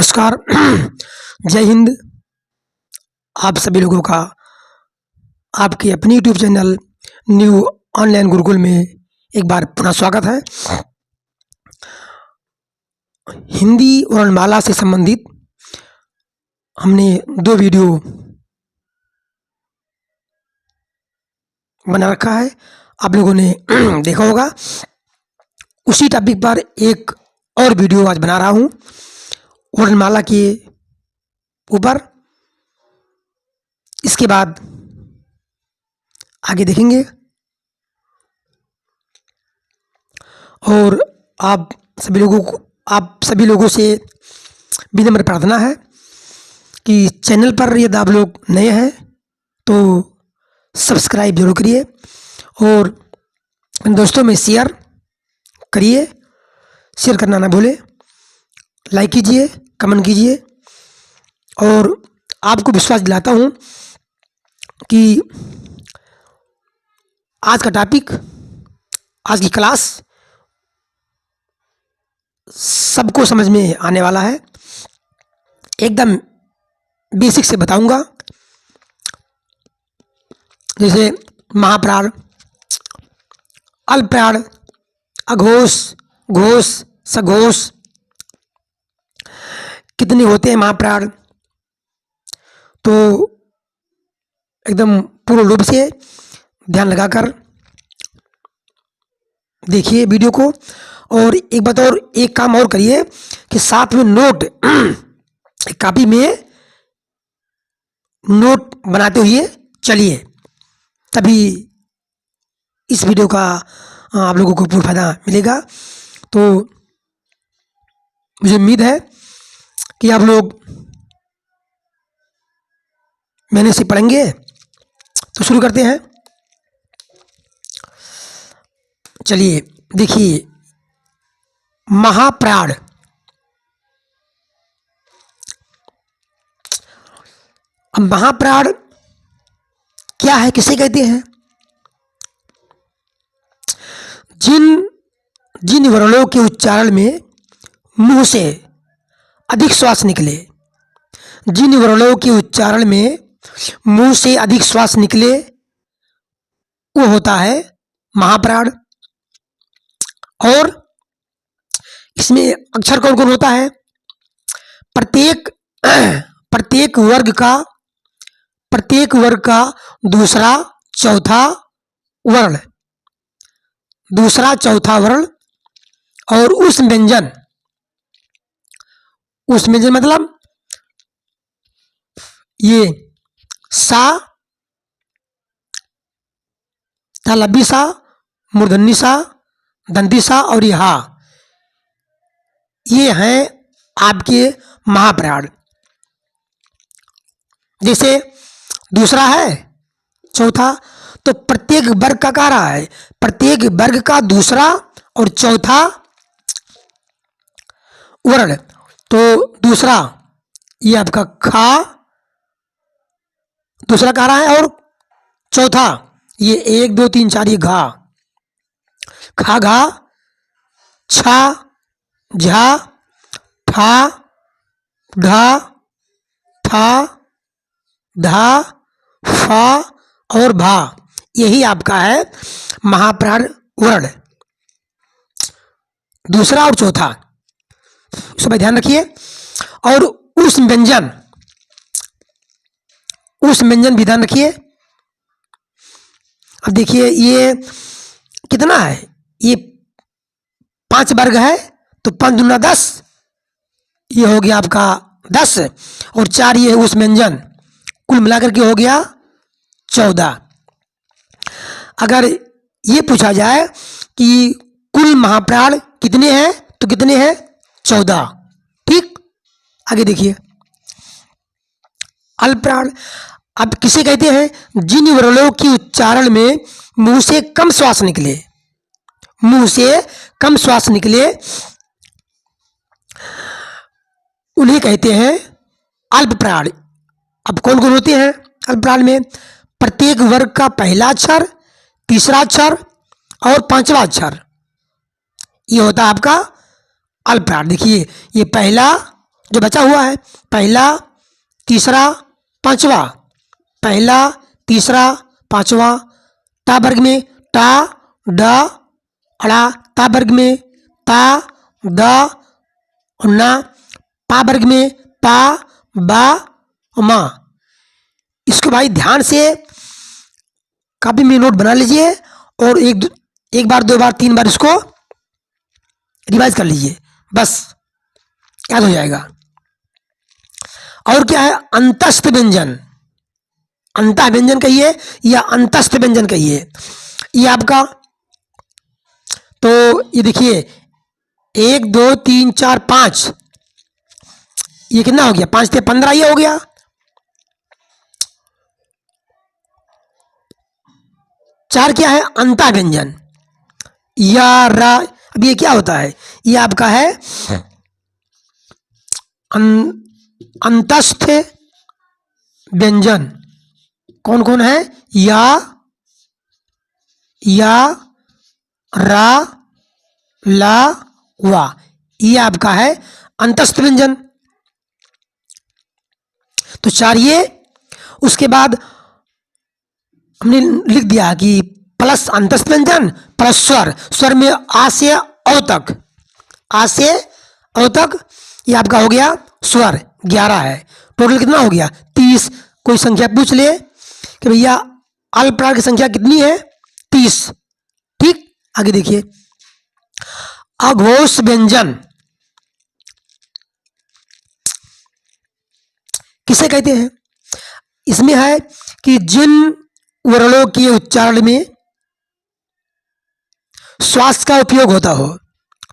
नमस्कार। जय हिंद। आप सभी लोगों का आपके अपनी YouTube channel new online Gurukul में एक बार पुनः स्वागत है। हिंदी वर्णमाला से संबंधित हमने 2 वीडियो बना रखा है, आप लोगों ने देखा होगा। उसी टॉपिक पर एक और वीडियो आज बना रहा हूँ वर्णमाला के ऊपर। इसके बाद आगे देखेंगे और आप सभी लोगों से विनम्र प्रार्थना है कि चैनल पर यदि आप लोग नए हैं तो सब्सक्राइब जरूर करिए और दोस्तों में शेयर करिए। शेयर करना ना भूलें, लाइक कीजिए, कमेंट कीजिए। और आपको विश्वास दिलाता हूँ कि आज का टॉपिक, आज की क्लास सबको समझ में आने वाला है। एकदम बेसिक से बताऊंगा, जैसे महाप्राण, अल्पप्राण, अघोष, घोष, सघोष, कितने होते हैं महाप्राण, तो एकदम पूर्ण रूप से ध्यान लगाकर देखिए वीडियो को। और एक बात और, एक काम और करिए कि साथ में नोट कॉपी में नोट बनाते हुए चलिए, तभी इस वीडियो का आप लोगों को पूरा फायदा मिलेगा। तो मुझे उम्मीद है कि आप लोग मैंने से पढ़ेंगे। तो शुरू करते हैं। चलिए देखिए, महाप्राण। अब महाप्राण क्या है, किसे कहते हैं? जिन वर्णों के उच्चारण में मुंह से अधिक श्वास निकले, जिन वर्णों के उच्चारण में मुंह से अधिक श्वास निकले, वो होता है महाप्राण। और इसमें अक्षर कौन कौन होता है? प्रत्येक वर्ग का दूसरा चौथा वर्ण और उस व्यंजन मतलब ये सा, तालव्य सा, मूर्धन्य सा, दंती सा और ये हैं आपके महाप्राण। जैसे दूसरा है, चौथा, तो प्रत्येक वर्ग का कह रहा है, प्रत्येक वर्ग का दूसरा और चौथा वर्ण। तो दूसरा ये आपका खा, दूसरा कह रहा है, और चौथा ये 1 2 3 4 ये घा, खा, घा, छा, झा, ठा, ढा, ठा, धा, फा और भा। यही आपका है महाप्राण वर्ण, दूसरा और चौथा। सब ध्यान रखिए। और उस व्यंजन भी ध्यान रखिए। अब देखिए ये कितना है, ये 5 वर्ग है, तो 5 दूना 10, ये हो गया आपका 10, और 4 ये है उस व्यंजन, कुल मिलाकर के हो गया 14। अगर ये पूछा जाए कि कुल महाप्राण कितने हैं, तो कितने हैं? 14। ठीक, आगे देखिए। अल्पप्राण अब किसे कहते हैं? जिन वर्णों के उच्चारण में मुंह से कम श्वास निकले, उन्हें कहते हैं अल्पप्राण। अब कौन कौन होते हैं अल्पप्राण में? प्रत्येक वर्ग का पहला अक्षर, तीसरा अक्षर और 5वां अक्षर, ये होता है आपका अल्पप्राण। देखिए ये पहला, जो बचा हुआ है, पहला, तीसरा, पांचवा, पहला, तीसरा, पांचवा, ता वर्ग में टा, डा, अड़ा, ता वर्ग में ता, दा, और ना, पा वर्ग में पा, बा और मा। इसको भाई ध्यान से कॉपी में नोट बना लीजिए और एक बार, दो बार, तीन बार इसको रिवाइज कर लीजिए, बस याद हो जाएगा। और क्या है, अंतस्थ व्यंजन, अंतः व्यंजन कहिए या अंतस्थ व्यंजन कहिए, ये आपका, तो ये देखिए 1 2 3 4 5, ये कितना हो गया, 5 से 15, ये हो गया। 4 क्या है, अंतः व्यंजन, या रा। अब ये क्या होता है, ये आपका है अंतस्थ व्यंजन। कौन कौन है, या, रा, ला, वा, ये आपका है अंतस्थ व्यंजन। तो 4 ये। उसके बाद हमने लिख दिया कि प्लस अंतस्थ व्यंजन प्लस स्वर, स्वर में आ से औ तक, आ से औ तक, ये आपका हो गया स्वर 11 है। टोटल कितना हो गया, 30। कोई संख्या पूछ ले कि भैया अल्प प्राण की संख्या कितनी है, 30। ठीक, आगे देखिए, अघोष व्यंजन किसे कहते हैं। इसमें है कि जिन वर्णों के उच्चारण में श्वास का उपयोग होता हो,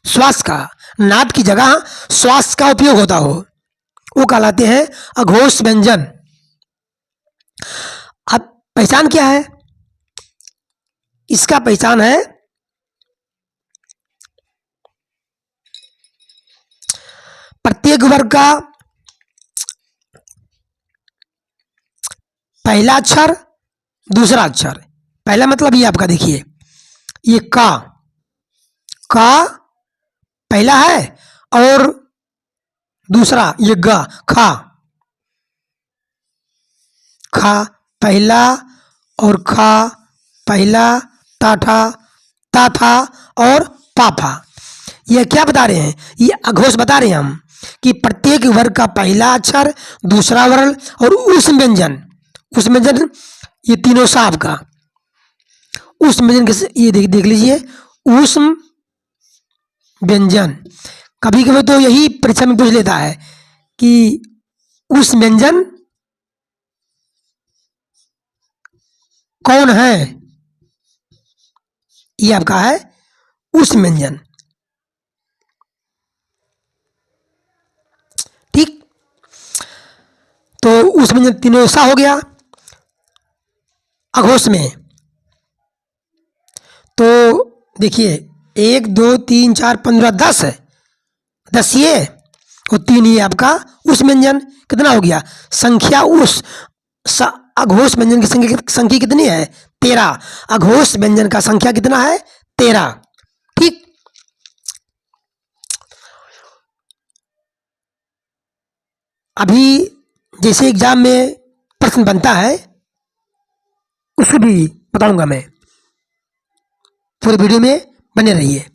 श्वास का, नाद की जगह श्वास का उपयोग होता हो, वो कहलाते हैं अघोष व्यंजन। अब पहचान क्या है इसका, पहचान है प्रत्येक वर्ग का पहला अक्षर, दूसरा अक्षर। पहला मतलब ये आपका देखिए, ये का पहला है, और दूसरा ये गा, खा पहला, और खा पहला, ता था और पाफा। ये क्या बता रहे हैं, ये अघोष बता रहे हैं हम कि प्रत्येक वर्ग का पहला अक्षर, दूसरा वर्ण और उस व्यंजन, ये तीनों साहब का उस व्यंजन के, ये देख लीजिए, उस व्यंजन। कभी कभी तो यही परीक्षा में पूछ लेता है कि उस व्यंजन कौन है, ये आपका है उस व्यंजन। ठीक, तो उस व्यंजन तीनों सा हो गया अघोष में। तो देखिए 1 2 3 4 15 10 है, 10 ये और 3 ये आपका उस व्यंजन। कितना हो गया, संख्या उस अघोष व्यंजन की संख्या कितनी है, 13। अघोष व्यंजन का संख्या कितना है, 13। ठीक, अभी जैसे एग्जाम में प्रश्न बनता है उसको भी बताऊंगा मैं, पूरे वीडियो में बने रहिए।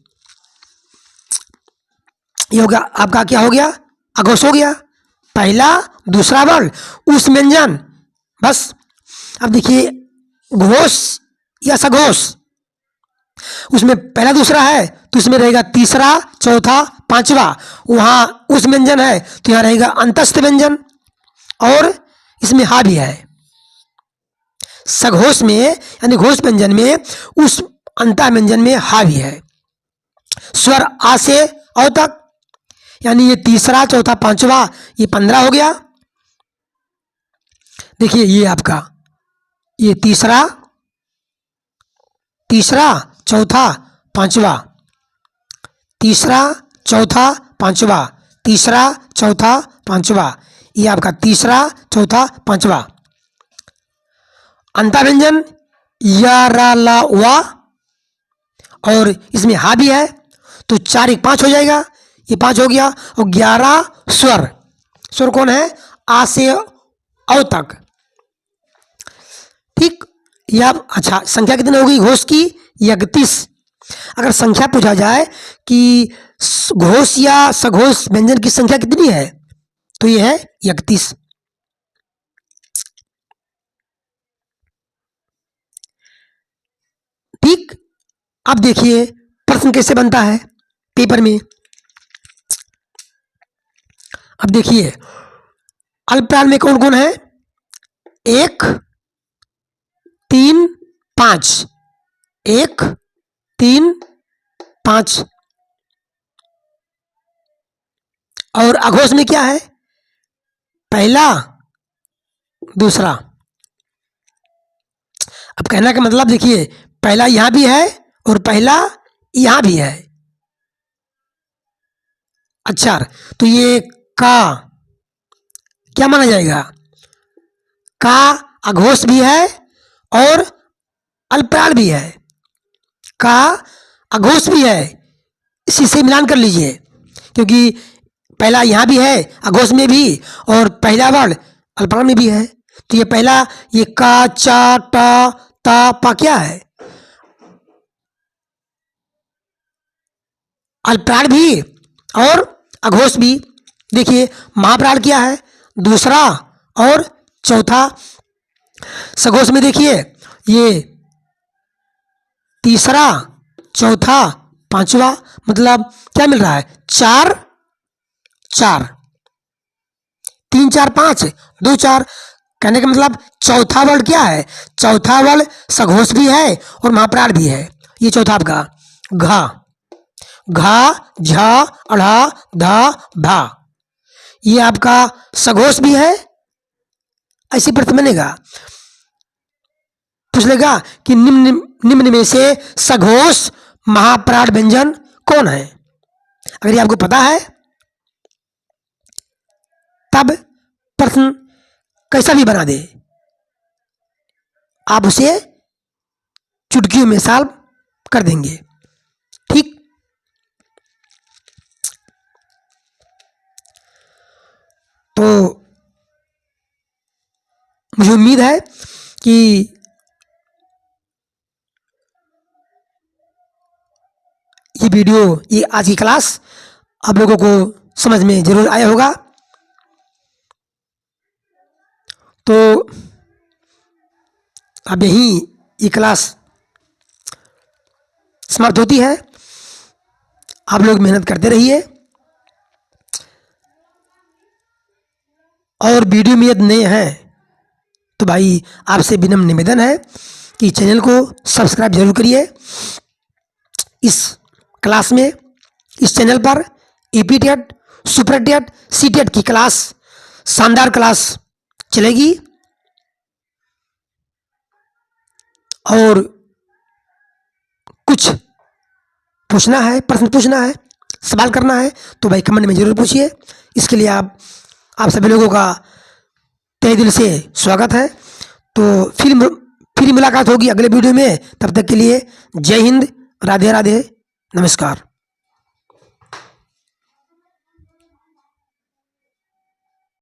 ये हो गया आपका, क्या हो गया, अघोष हो गया, पहला दूसरा वर्ण उस व्यंजन, बस। अब देखिए घोष या सघोष, उसमें पहला दूसरा है तो उसमें रहेगा तीसरा, चौथा, पांचवा। वहां उस व्यंजन है तो यहां रहेगा अंतस्थ व्यंजन, और इसमें हा भी है। सघोष में यानी घोष व्यंजन में उस अंतः व्यंजन में हा भी है। स्वर आ से औ तक, यानी ये तीसरा, चौथा, पांचवा, ये 15 हो गया। देखिए ये आपका, ये तीसरा, चौथा, पांचवा, तीसरा, चौथा, पांचवा, तीसरा, चौथा, पांचवा, ये आपका तीसरा, चौथा, पांचवा। अंतः व्यंजन या, रा, ला, वा, और इसमें हा भी है तो 4 1 5 हो जाएगा, ये 5 हो गया, और 11 स्वर स्वर कौन है? आ से औ तक। ठीक, या अच्छा, संख्या कितनी होगी घोष की? 31। अगर संख्या पूछा जाए कि घोष या सघोष व्यंजन की संख्या कितनी है, तो ये है 31। ठीक, अब देखिए प्रश्न कैसे बनता है पेपर में। अब देखिए अल्पविराम में कौन कौन है? 1, 3, 5। 1, 3, 5। और अघोष में क्या है? पहला, दूसरा। अब कहने का मतलब देखिए, पहला यहां भी है और पहला यहां भी है। अच्छा, तो ये का क्या माना जाएगा? का अघोष भी है और अल्पविराम भी है। का अघोष भी है, इसी से मिलान कर लीजिए, क्योंकि पहला यहां भी है अघोष में भी और पहला वर्ण अल्पविराम में भी है। तो ये पहला, ये का, चा, टा, ता, पा क्या है? अल्पविराम भी और अघोष भी। देखिए महाप्राण क्या है? दूसरा और चौथा। सघोष में देखिए ये तीसरा, चौथा, पांचवा। मतलब क्या मिल रहा है? 4, 4, 3, 4, 5, 2, 4। कहने का मतलब चौथा वर्ण क्या है? चौथा वर्ण सघोष भी है और महाप्राण भी है। ये चौथा आपका घा, घा, झा, अढ़ा, धा, भा। ये आपका सघोष भी है। ऐसे प्रश्न बनेगा, पूछ लेगा कि निम्न में से सघोष महाप्राण व्यंजन कौन है? अगर ये आपको पता है तब प्रश्न कैसा भी बना दे, आप उसे चुटकियों में सॉल्व कर देंगे। ठीक, तो मुझे उम्मीद है कि ये वीडियो, ये आज की क्लास आप लोगों को समझ में जरूर आया होगा। तो अब यहीं ये क्लास समाप्त होती है। आप लोग मेहनत करते रहिए और वीडियो में यदि नए हैं तो भाई आपसे विनम्र निवेदन है कि चैनल को सब्सक्राइब जरूर करिए। इस क्लास में, इस चैनल पर एपीटेट, सुपरटेट, सीटेट की क्लास, शानदार क्लास चलेगी। और कुछ पूछना है, प्रश्न पूछना है, सवाल करना है तो भाई कमेंट में जरूर पूछिए। इसके लिए आप सभी लोगों का तहे दिल से स्वागत है। तो फिर मुलाकात होगी अगले वीडियो में। तब तक के लिए जय हिंद, राधे राधे, नमस्कार।